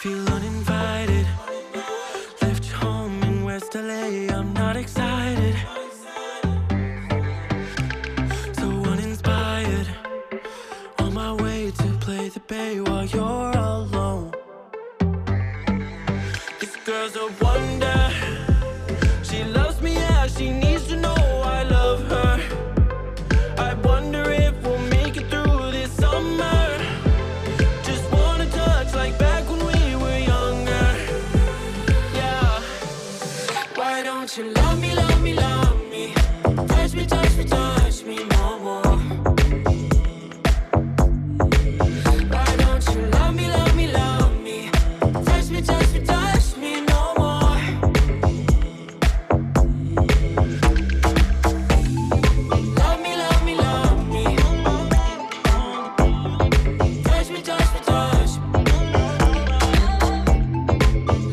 Feel uninvited. Left you home in West LA. I'm not excited. So uninspired. On my way to play the bay while you're alone. This girl's a wonder. She loves me, yeah, she needs to know I love her. I wonder if we'll make it through this summer. Just wanna touch like back when we were younger. Yeah. Why don't you love me, love me, love me? Touch me, touch me, touch me no more. Why don't you love me, love me, love me? Touch me, touch me, touch me no more. Love me, love me, love me. Touch me, touch me, touch me.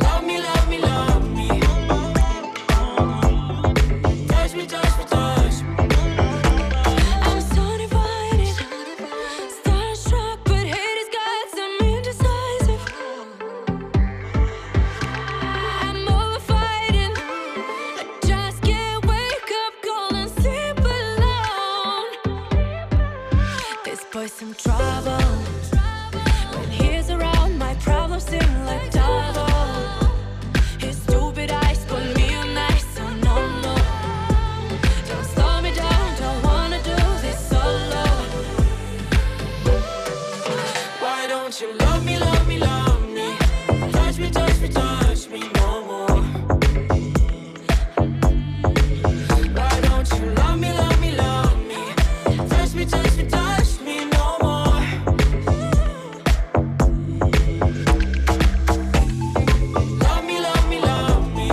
Love me, love me, love me. Touch me, touch me, touch me. I'm so divided, starstruck, but hate has got some indecisive. I'm over fighting, I just can't wake up cold and sleep alone. This boy's some trouble. When he's around, my problems seem like double. His stupid eyes put me on ice, so no, no. Don't slow me down, don't wanna do this solo. Why don't you love me, love me, love me? Touch me, touch me, touch me no more. Why don't you love me, love me, love me? Touch me, touch me, touch me no more. Love me, love me, love me.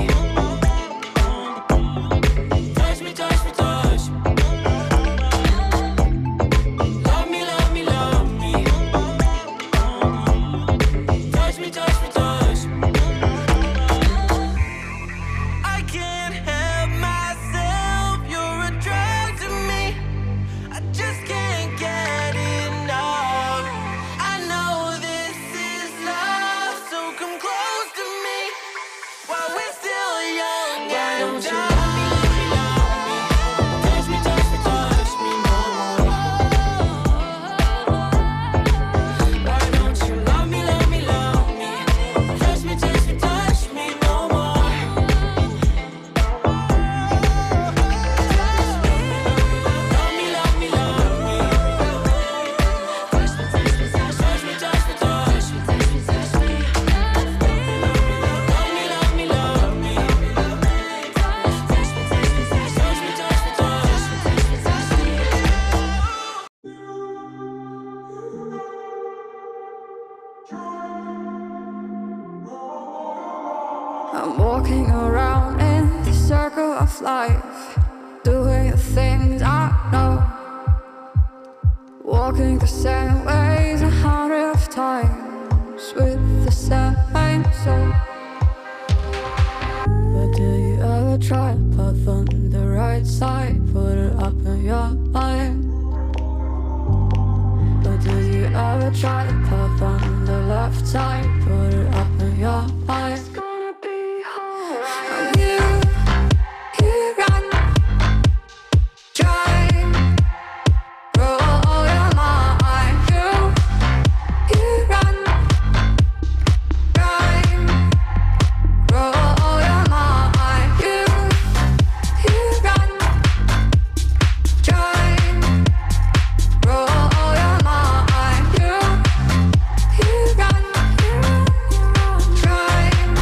Touch me, touch me, touch me. Love me, love me, love me. Touch me, touch me, touch me. I can't help myself, you're a drug to me. I just can't get enough. I know this is love, so come close to me while we're still young. Why don't you love me, love me, love me? Touch me, touch me, touch me no more. Why don't you love me, love me, love me? Touch me, touch me, touch me no more. Love me, love me, love me. Touch me, touch me, touch me, touch me, touch me, touch me, touch me. Love me, love me, love me. Touch me, touch me, touch me, touch me, touch me, touch me, touch me, touch me. I'm walking around in the circle of life, doing the things I know, walking the same ways 100 times with the same soul. But do you ever try to path on the right side, put it up in your mind? But do you ever try to path on the left side, put it up in your mind? It's gonna be alright. You run, drive, roll your mind. You run, drive, roll your mind. You run, drive, roll your mind. You run, drive,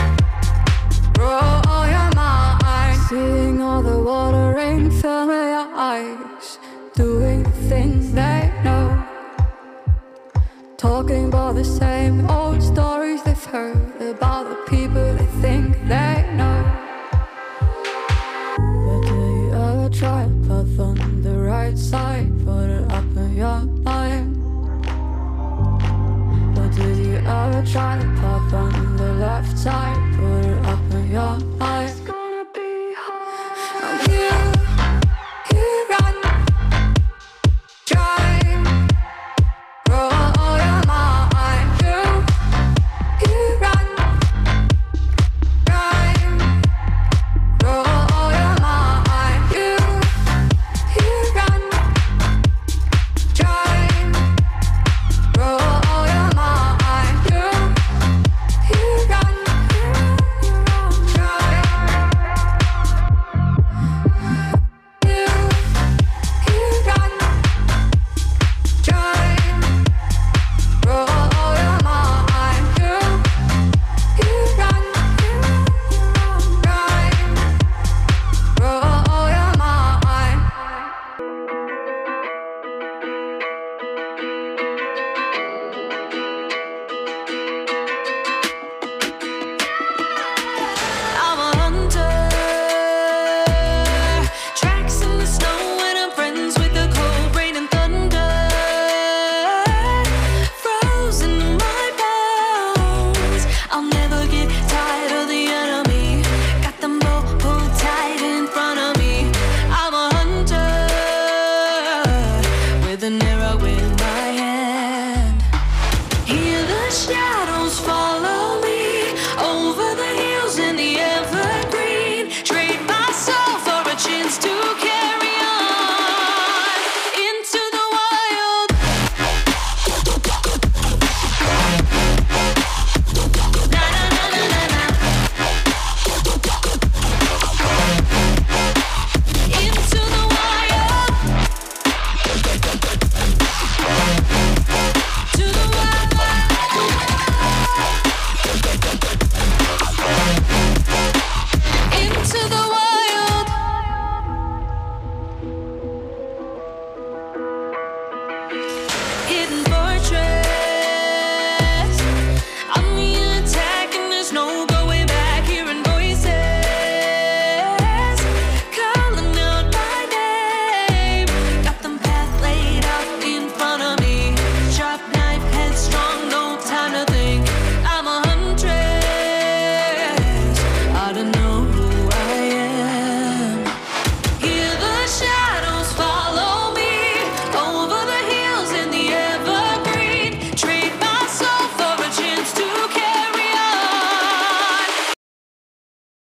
roll your mind. Seeing all the watering fill your eyes, doing the things they know, talking about the same old stories they've heard about the people they think they